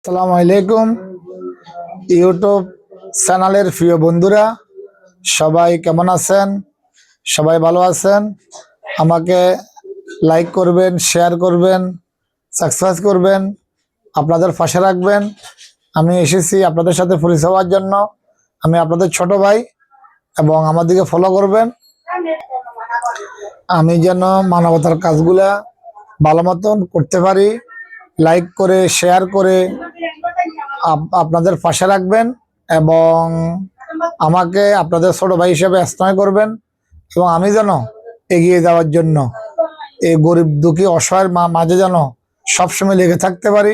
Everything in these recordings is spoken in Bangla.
আসসালামু আলাইকুম ইউটিউব চ্যানেলের প্রিয় বন্ধুরা, সবাই কেমন আছেন? সবাই ভালো আছেন? আমাকে লাইক করবেন, শেয়ার করবেন, সাবস্ক্রাইব করবেন, আপনাদের পাশে রাখবেন। আমি এসেছি আপনাদের সাথে পরিচয় হওয়ার জন্য। আমি আপনাদের ছোট ভাই এবং আমাদেরকে ফলো করবেন। আমি যেন মানবতার কাজগুলা ভালো মতন করতে পারি, লাইক করে শেয়ার করে আপনাদের পাশে রাখবেন এবং আমাকে আপনাদের ছোট ভাই হিসেবে স্নেহ করবেন এবং আমি যেন এগিয়ে যাওয়ার জন্য এই গরিব দুঃখী অসহায়ের মাঝে যেন সবসময় লেগে থাকতে পারি,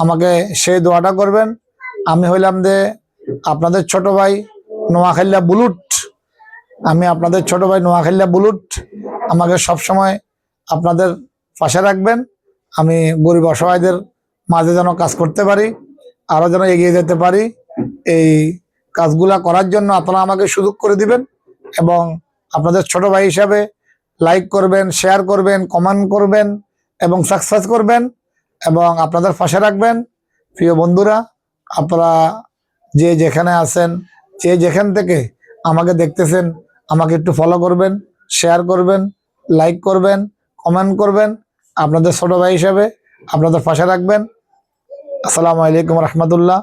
আমাকে সেই দোয়াটা করবেন। আমি হইলাম যে আপনাদের ছোট ভাই নোয়াখাইল্লা বুলুট। আমি আপনাদের ছোট ভাই নোয়াখাইল্লা বুলুট। আমাকে সবসময় আপনাদের পাশে রাখবেন। আমি গরিব অসহায়দের মাঝে যেন কাজ করতে পারি, আরো যেন এগিয়ে যেতে পারি। এই কাজগুলা করার জন্য আপনারা আমাকে সুযোগ করে দিবেন এবং আপনাদের ছোট ভাই হিসাবে লাইক করবেন, শেয়ার করবেন, কমেন্ট করবেন এবং সাবস্ক্রাইব করবেন এবং আপনাদের পাশে রাখবেন। প্রিয় বন্ধুরা, আপনারা যে যেখানে আছেন, যে যেখান থেকে আমাকে দেখতেছেন, আমাকে একটু ফলো করবেন, শেয়ার করবেন, লাইক করবেন, কমেন্ট করবেন। আপনাদের ছোট ভাই হিসাবে আপনাদের পাশে রাখবেন। আসসালামু আলাইকুম রহমতুল্লাহ।